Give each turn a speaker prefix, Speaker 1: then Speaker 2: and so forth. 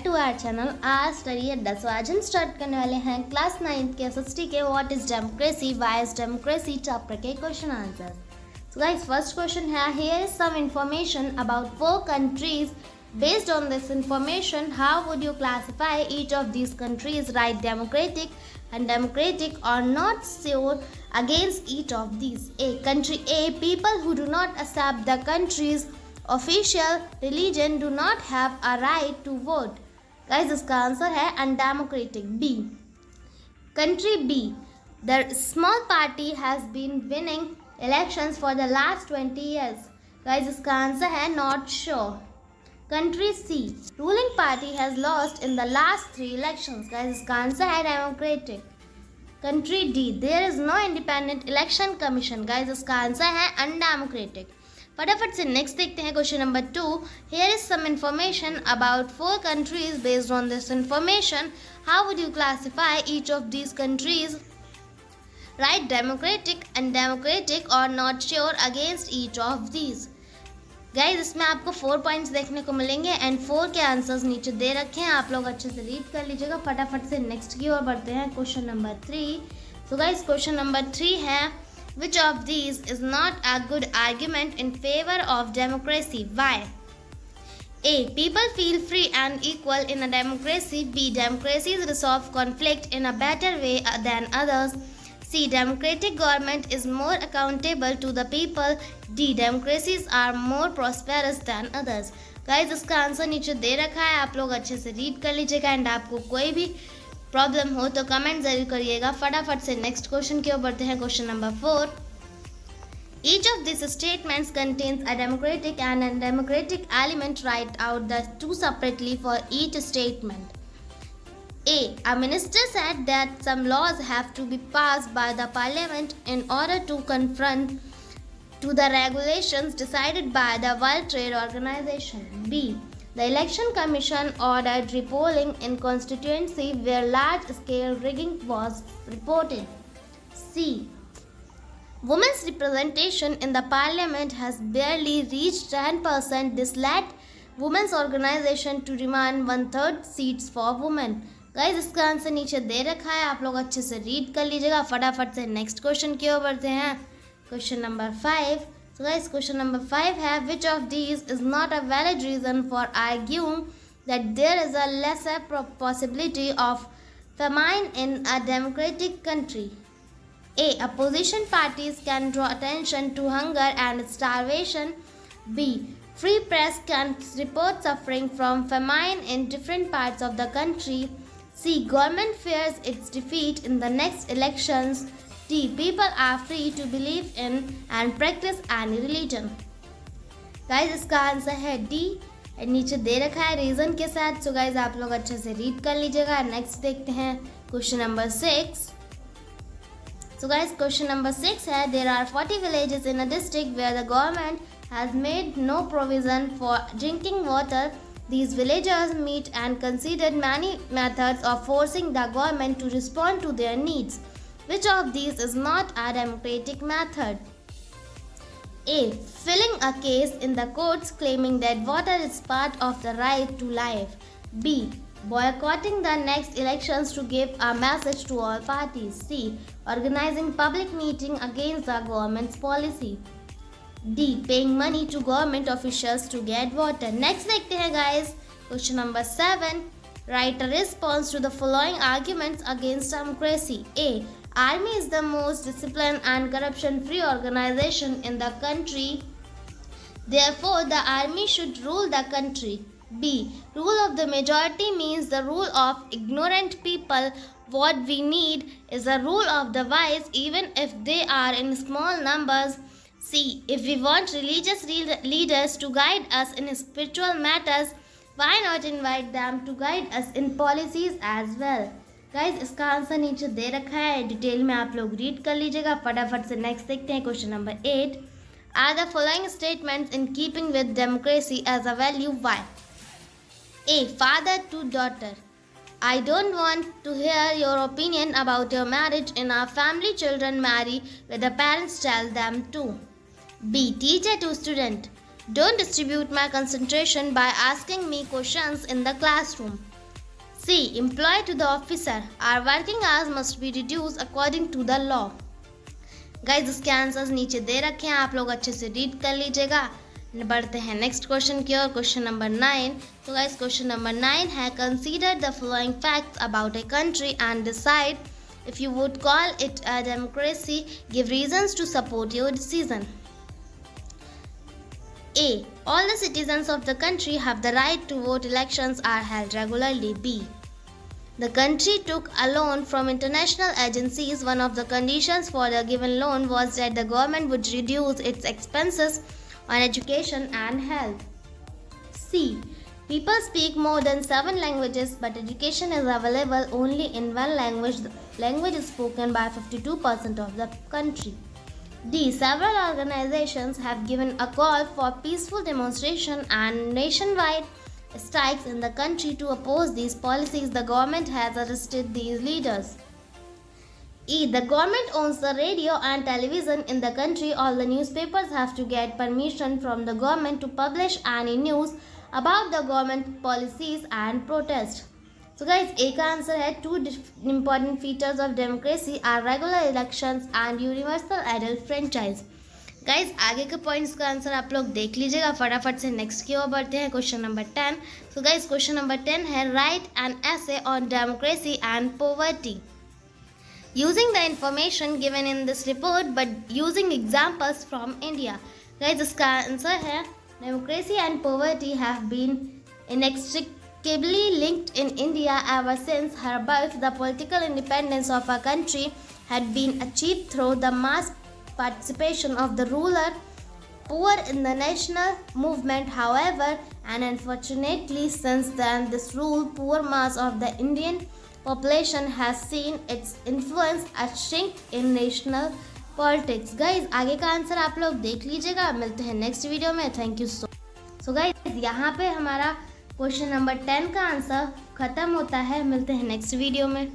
Speaker 1: To our channel आज study अड्डा। सो आज हम स्टार्ट करने वाले हैं क्लास 9 के SST के what is democracy, why is democracy chapter के question answers. So guys first question है, here is some information about 4 countries. Based on this information, how would you classify each of these countries? Write democratic and democratic or not sure against each of these. A. Country A. People who do not accept the country's official religion do not have a right to vote. Guys, इसका answer है undemocratic. B. Country B. The small party has been winning elections for the last 20 years. Guys, इसका answer है not sure. Country C. Ruling party has lost in the last 3 elections. Guys, इसका answer है democratic. Country D. There is no independent election commission. Guys, इसका answer है undemocratic. फटाफट से next देखते हैं question number 2. Here is some information about 4 countries. Based on this information, how would you classify each of these countries? Write democratic and democratic or not sure against each of these. Guys इसमें आपको 4 points देखने को मिलेंगे and 4 के answers नीचे दे रखे हैं, आप लोग अच्छे से रीड कर लीजिएगा। फटाफट से नेक्स्ट की ओर बढ़ते हैं क्वेश्चन नंबर 3. सो गाइज क्वेश्चन नंबर 3 है, which of these is not a good argument in favour of democracy, why? A. People feel free and equal in a democracy. B. Democracies resolve conflict in a better way than others. C. Democratic government is more accountable to the people. D. Democracies are more prosperous than others. Guys, इसका answer नीचे दे रखा है, आप लोग अच्छे से read कर लीजिएगा एंड आपको कोई भी प्रॉब्लम हो तो कमेंट जरूर करिएगा। फटाफट से नेक्स्ट क्वेश्चन की ओर बढ़ते हैं question number 4. Each of these statements contains a democratic and undemocratic element. Write out the two separately for each statement. A. A minister said that some laws have to be passed by the parliament in order to conform to the regulations decided by the World Trade Organization. B. The election commission ordered repolling in constituency where large-scale rigging was reported. C. Women's representation in the parliament has barely reached 10%. This led women's organization to demand 1/3 seats for women. Guys इसका answer नीचे दे रखा है, आप लोग अच्छे से read कर लीजिएगा। फटाफट से नेक्स्ट क्वेश्चन की ओर बढ़ते हैं question number 5. So guys question number 5 है, which of these is not a valid reason for arguing that there is a lesser possibility of famine in a democratic country? A. Opposition parties can draw attention to hunger and starvation. B. Free press can report suffering from famine in different parts of the country. C. Government fears its defeat in the next elections. D. People are free to believe in and practice any religion. Guys, इसका answer है D. नीचे दे रखा है reason के साथ. So guys आप लोग अच्छे से रीड कर लीजिएगा. नेक्स्ट देखते हैं question number 6. So guys, question number 6 है, there are 40 villages in a district where the government has made no provision for drinking water. These villagers meet and considered many methods of forcing the government to respond to their needs. Which of these is not a democratic method? A. Filing a case in the courts claiming that water is part of the right to life. B. Boycotting the next elections to give a message to all parties. C. Organizing public meeting against the government's policy. D. Paying money to government officials to get water. Next देखते हैं guys, question number 7. Write a response to the following arguments against democracy. A. Army is the most disciplined and corruption-free organization in the country. Therefore, the army should rule the country. B. Rule of the majority means the rule of ignorant people. What we need is a rule of the wise, even if they are in small numbers. C. If we want religious leaders to guide us in spiritual matters, why not invite them to guide us in policies as well? Guys, इसका answer नीचे दे रखा है, detail में आप लोग read कर लीजिएगा। फटाफट से नेक्स्ट देखते हैं question number 8. Are the following statements in keeping with democracy as a value? Why? A. Father to daughter. I don't want to hear your opinion about your marriage in our family. Children marry where the parents tell them to. B. Teacher to student. Don't distribute my concentration by asking me questions in the classroom. C. Employed to the officer. Our working hours must be reduced according to the law. Guys इसके answers नीचे दे रखे हैं, आप लोग अच्छे से read कर लीजिएगा। बढ़ते हैं नेक्स्ट क्वेश्चन की ओर, क्वेश्चन नंबर 9। तो गाइज क्वेश्चन नंबर 9 है consider the following facts about a country and decide if you would call it a democracy. Give reasons to support your decision. A. All the citizens of the country have the right to vote. Elections are held regularly. B. The country took a loan from international agencies. One of the conditions for the given loan was that the government would reduce its expenses on education and health. C. People speak more than 7 languages, but education is available only in one language. The language is spoken by 52% of the country. D. Several organizations have given a call for peaceful demonstration and nationwide strikes in the country to oppose these policies. The government has arrested these leaders. E. The government owns the radio and television in the country. All the newspapers have to get permission from the government to publish any news about the government policies and protest. So guys, A का answer है two important features of democracy are regular elections and universal adult franchise. Guys आगे के points का answer आप लोग देख लीजिएगा। फटाफट से नेक्स्ट की ओर बढ़ते हैं, क्वेश्चन नंबर 10। सो गाइज क्वेश्चन नंबर 10 है right an essay on democracy and poverty using the information given in this report but using examples from India. Guys इसका आंसर है democracy and poverty have been inextricably linked in India ever since her birth. The political independence of our country had been achieved through the mass participation of the ruler poor in the national movement. However, and unfortunately since then, this rule poor mass of the Indian population has seen its influence shrink in national politics. Guys आगे का answer आप लोग देख लीजिएगा। मिलते हैं next video में। Thank you so guys यहाँ पे हमारा क्वेश्चन नंबर 10 का आंसर खत्म होता है। मिलते हैं नेक्स्ट वीडियो में।